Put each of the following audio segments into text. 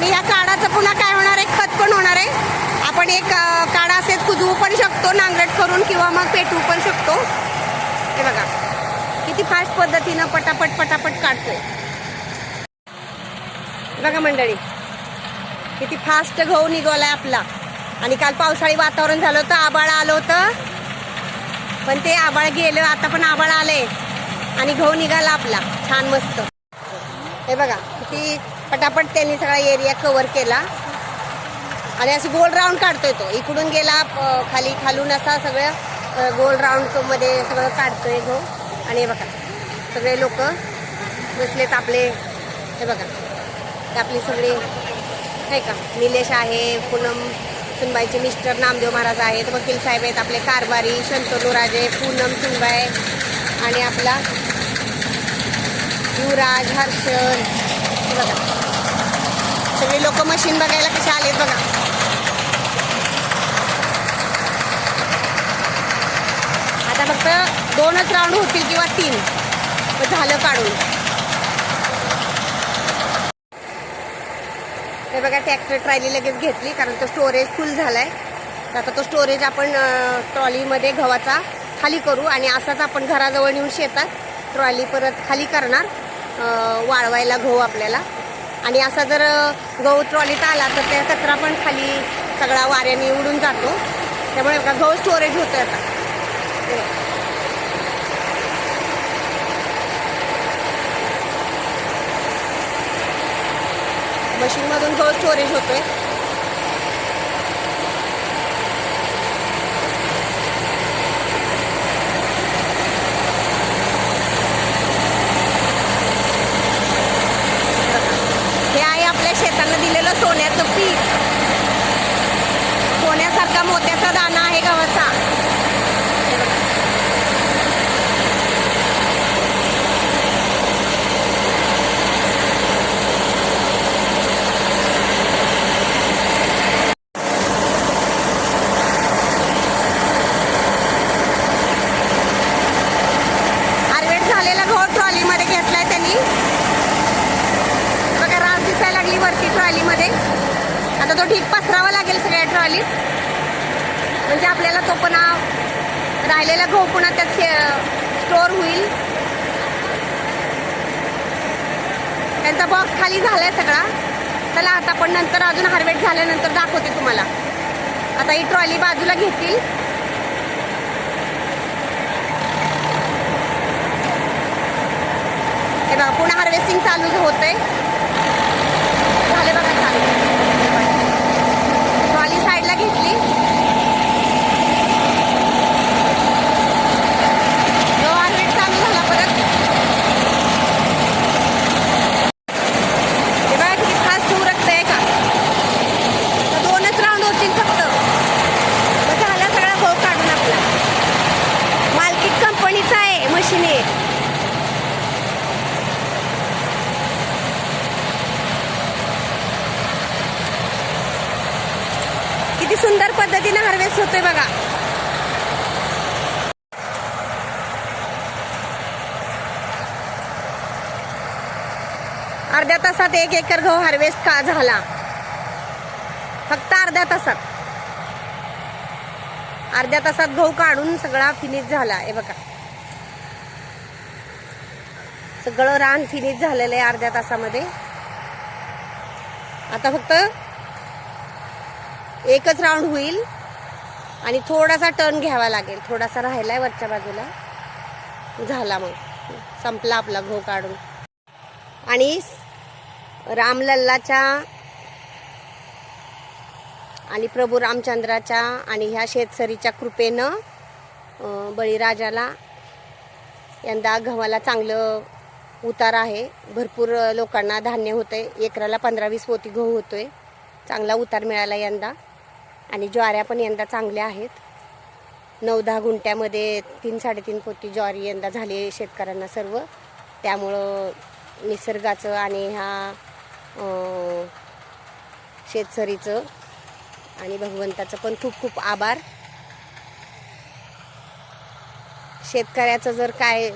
आणि या काडाचं पुन्हा काय होणार आहे, खत पण होणार आहे. आपण एक काडा असेच कुजवू पण शकतो नांगरट करून किंवा मग पेटवू पण शकतो. हे बघा किती फास्ट पद्धतीनं पटापट पटापट काढतोय बघा मंडळी. किती फास्ट गहू निघालाय आपला. आणि काल पावसाळी वातावरण झालं होतं, आभाळ आलं होतं, पण ते आभाळ गेलं. आता पण आभाळ आले आणि गहू निघाला आपला छान मस्त. हे बघा किती पटापट त्यांनी सगळा एरिया कव्हर केला. आणि अशी गोल राऊंड काढतोय तो. इकडून गेला खाली, खालून असा सगळं गोल राऊंड मध्ये सगळं काढतोय गहू. आणि हे बघा सगळे लोक बसलेत आपले. हे बघा ते आपली सगळे नाही का, निलेश आहे, पूनम सुनबाईचे मिस्टर नामदेव महाराज आहेत, वकील साहेब आहेत, आपले कारभारी शंतनूराजे, पूनम सुनबाई आणि आपला युवराज हर्षल. बघा सगळे लोक मशीन बघायला कसे आलेत बघा. आता फक्त 2च राऊंड होतील किंवा 3 झालं काढून. हे बघा ट्रॅक्टर ट्रॉली लगेच घेतली कारण तो स्टोरेज फुल झालाय. आता तो स्टोरेज आपण ट्रॉलीमध्ये गव्हाचा खाली करू आणि असाच आपण घराजवळ नेऊन शेतात ट्रॉली परत खाली करणार वाळवायला गहू आपल्याला. आणि असा जर गहू ट्रॉलीत आला तर त्या कचरा पण खाली सगळा वाऱ्याने उडून जातो. त्यामुळे बघा गहू स्टोरेज होतोय आता. मशीनमधून गहू स्टोरेज होतोय. हे आहे आपल्या शेतांना दिलेलं सोन्याचं पीक. सोन्यासारखा मोत्याचा दाणा आहे गव्हाचा. वरती ट्रॉलीमध्ये आता तो ढीग पसरावा लागेल सगळ्या ट्रॉलीत. म्हणजे आपल्याला तो पुन्हा राहिलेला गहू पुन्हा त्यात स्टोअर होईल. त्यांचा बॉक्स खाली झालाय सगळा. चला आता आपण नंतर अजून हार्वेस्ट झाल्यानंतर दाखवते तुम्हाला. आता ही ट्रॉली बाजूला घेतील. हे बघा पुन्हा हार्वेस्टिंग चालू होतंय. झाले बघा चालू. ट्रॉली साईडला घेतली. जो हार्वेस्ट चालू झाला परत. हे बघा किती फास्ट उरकतंय का. 2च राऊंड होतील फक्त. झाला सगळा गहू काढून आपला. मालकीत कंपनीचा आहे मशीन आहे. किती सुंदर पद्धतीने हार्वेस्ट होतोय बघा. अर्ध्या तासात 1 एकर गहू हार्वेस्ट का झाला. फक्त अर्ध्या तासात. अर्ध्या तासात गहू काढून सगळा फिनिश झाला. हे बघा सगळं रान फिनिश झालेलं आहे अर्ध्या तासामध्ये. आता फक्त 1च राऊंड होईल आणि थोडासा टर्न घ्यावा लागेल. थोडासा राहिलाय वरच्या बाजूला. झाला मग संपला आपला गहू काढून. आणि रामलल्लाच्या आणि प्रभू रामचंद्राच्या आणि ह्या शेतसरीच्या कृपेनं बळीराजाला यंदा गव्हाला चांगलं उतार आहे. भरपूर लोकांना धान्य होतंय. एकराला 15-20 पोती गहू होतोय. चांगला उतार मिळाला यंदा. आणि ज्वाऱ्या पण यंदा चांगल्या आहेत. 9-10 गुंठ्यामध्ये 3-3.5 पोती ज्वारी यंदा झाली शेतकऱ्यांना सर्व. त्यामुळं निसर्गाचं आणि ह्या शेतसरीचं आणि भगवंताचं पण खूप खूप आभार. शेतकऱ्याचं जर काय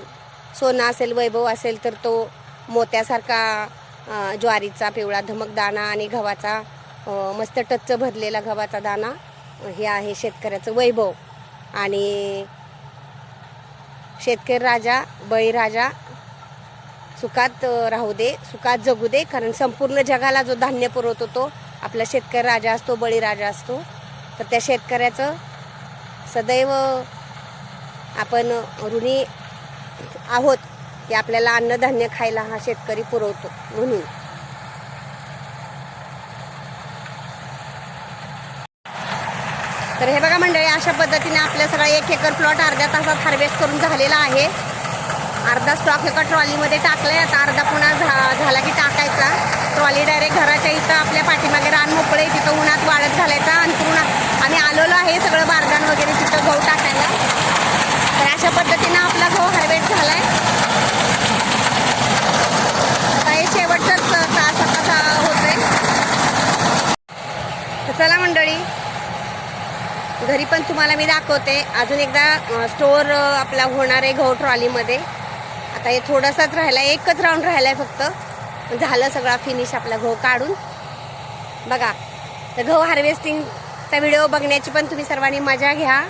सोनं असेल, वैभव असेल तर तो मोत्यासारखा ज्वारीचा पिवळा धमक दाणा आणि गव्हाचा मस्त टच्च भरलेला गव्हाचा दाणा. हे आहे शेतकऱ्याचं वैभव. आणि शेतकरी राजा बळीराजा सुखात राहू दे, सुखात जगू दे. कारण संपूर्ण जगाला जो धान्य पुरवतो तो आपला शेतकरी राजा असतो, बळीराजा असतो. तर त्या शेतकऱ्याचं सदैव आपण ऋणी आहोत की आपल्याला अन्नधान्य खायला हा शेतकरी पुरवतो म्हणून. तर हे बघा मंडळी, अशा पद्धतीने आपल्या सगळा 1 एकर प्लॉट अर्ध्या तासात हार्वेस्ट करून झालेला आहे. अर्धा स्टॉक एका ट्रॉलीमध्ये टाकलाय. आता अर्धा पुन्हा झाला की टाकायचा. ट्रॉली डायरेक्ट घराच्या इथं आपल्या पाठीमागे रान मोकळे तिथं उन्हात वाळत घालायचा. आणि पूर्ण आम्ही आलेलो आहे सगळं बारदान वगैरे तिथं गहू टाकायला. तर अशा पद्धतीनं आपला गहू हार्वेस्ट झालाय. आता हे शेवटचाच तास आता होतोय. तर चला मंडळी, घरी पण तुम्हाला मी दाखवते अजून एकदा स्टोअर आपला होणार आहे गहू ट्रॉलीमध्ये. आता हे थोडंसंच राहिलं आहे, एकच राऊंड राहिला आहे फक्त. झालं सगळा फिनिश आपला गहू काढून. बघा, तर गहू हार्वेस्टिंगचा व्हिडिओ बघण्याची पण तुम्ही सर्वांनी मजा घ्या.